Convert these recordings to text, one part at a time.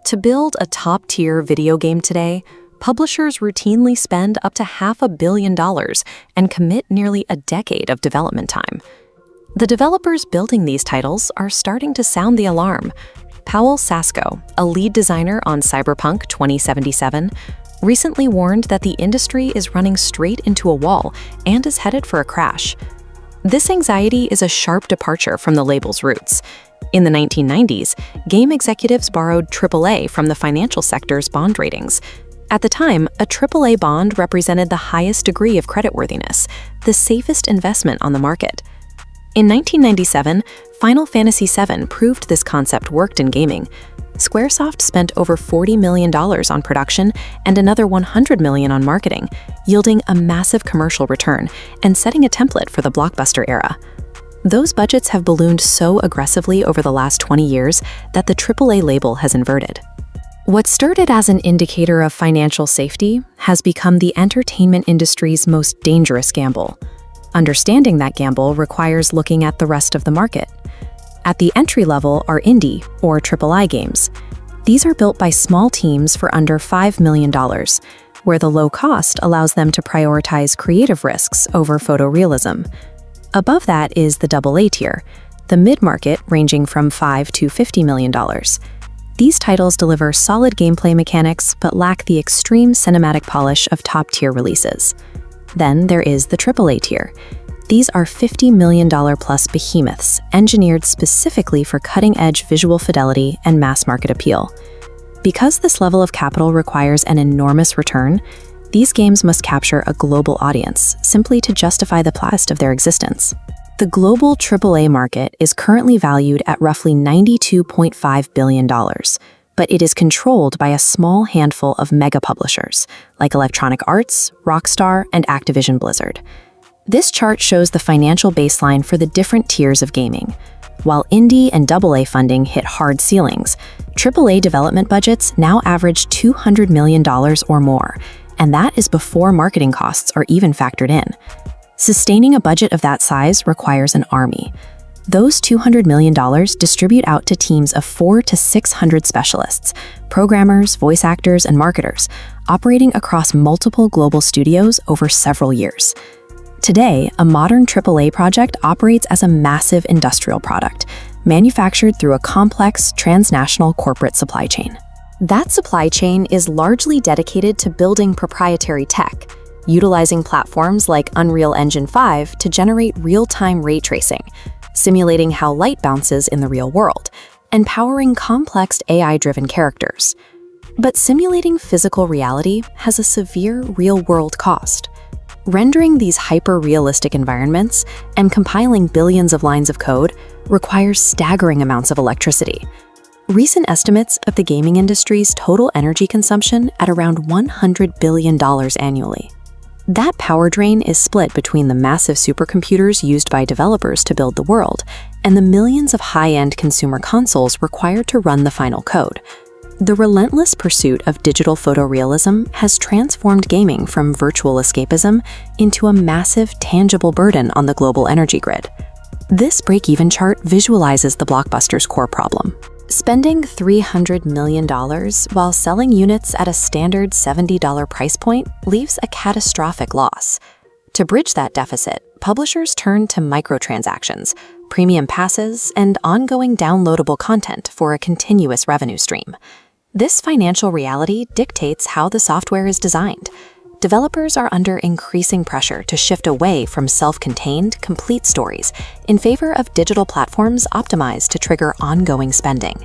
To build a top-tier video game today, publishers routinely spend up to $500 million and commit nearly a decade of development time. The developers building these titles are starting to sound the alarm. Paul Sasko, a lead designer on Cyberpunk 2077, recently warned that the industry is running straight into a wall and is headed for a crash. This anxiety is a sharp departure from the label's roots. In the 1990s, game executives borrowed AAA from the financial sector's bond ratings. At the time, a AAA bond represented the highest degree of creditworthiness, the safest investment on the market. In 1997, Final Fantasy VII proved this concept worked in gaming. Squaresoft spent over $40 million on production and another $100 million on marketing, yielding a massive commercial return and setting a template for the blockbuster era. Those budgets have ballooned so aggressively over the last 20 years that the AAA label has inverted. What started as an indicator of financial safety has become the entertainment industry's most dangerous gamble. Understanding that gamble requires looking at the rest of the market. At the entry level are indie, or AAA games. These are built by small teams for under $5 million, where the low cost allows them to prioritize creative risks over photorealism. Above that is the AA tier, the mid-market ranging from $5 to $50 million. These titles deliver solid gameplay mechanics but lack the extreme cinematic polish of top-tier releases. Then there is the AAA tier. These are $50 million plus behemoths, engineered specifically for cutting-edge visual fidelity and mass-market appeal. Because this level of capital requires an enormous return, these games must capture a global audience simply to justify the cost of their existence. The global AAA market is currently valued at roughly $92.5 billion, but it is controlled by a small handful of mega publishers like Electronic Arts, Rockstar, and Activision Blizzard. This chart shows the financial baseline for the different tiers of gaming. While indie and AA funding hit hard ceilings, AAA development budgets now average $200 million or more, and that is before marketing costs are even factored in. Sustaining a budget of that size requires an army. Those $200 million distribute out to teams of 400 to 600 specialists, programmers, voice actors, and marketers, operating across multiple global studios over several years. Today, a modern AAA project operates as a massive industrial product, manufactured through a complex, transnational corporate supply chain. That supply chain is largely dedicated to building proprietary tech, utilizing platforms like Unreal Engine 5 to generate real-time ray tracing, simulating how light bounces in the real world, and powering complex AI-driven characters. But simulating physical reality has a severe real-world cost. Rendering these hyper-realistic environments and compiling billions of lines of code requires staggering amounts of electricity. Recent estimates of the gaming industry's total energy consumption at around $100 billion annually. That power drain is split between the massive supercomputers used by developers to build the world and the millions of high-end consumer consoles required to run the final code. The relentless pursuit of digital photorealism has transformed gaming from virtual escapism into a massive, tangible burden on the global energy grid. This break-even chart visualizes the blockbuster's core problem. Spending $300 million while selling units at a standard $70 price point leaves a catastrophic loss. To bridge that deficit, publishers turn to microtransactions, premium passes, and ongoing downloadable content for a continuous revenue stream. This financial reality dictates how the software is designed. Developers are under increasing pressure to shift away from self-contained, complete stories in favor of digital platforms optimized to trigger ongoing spending.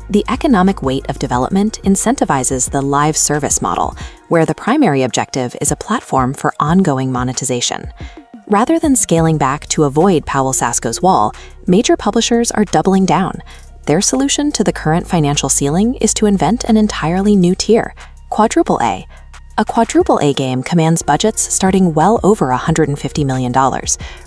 The economic weight of development incentivizes the live service model, where the primary objective is a platform for ongoing monetization. Rather than scaling back to avoid Paul Sasko's wall, major publishers are doubling down. Their solution to the current financial ceiling is to invent an entirely new tier, AAA. A AAA game commands budgets starting well over $150 million,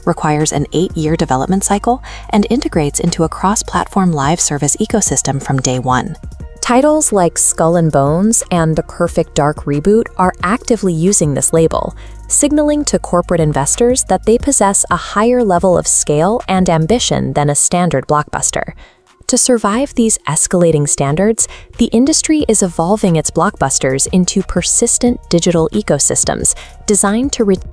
requires an 8-year development cycle, and integrates into a cross-platform live service ecosystem from day one. Titles like Skull and Bones and The Perfect Dark Reboot are actively using this label, signaling to corporate investors that they possess a higher level of scale and ambition than a standard blockbuster. To survive these escalating standards, the industry is evolving its blockbusters into persistent digital ecosystems designed to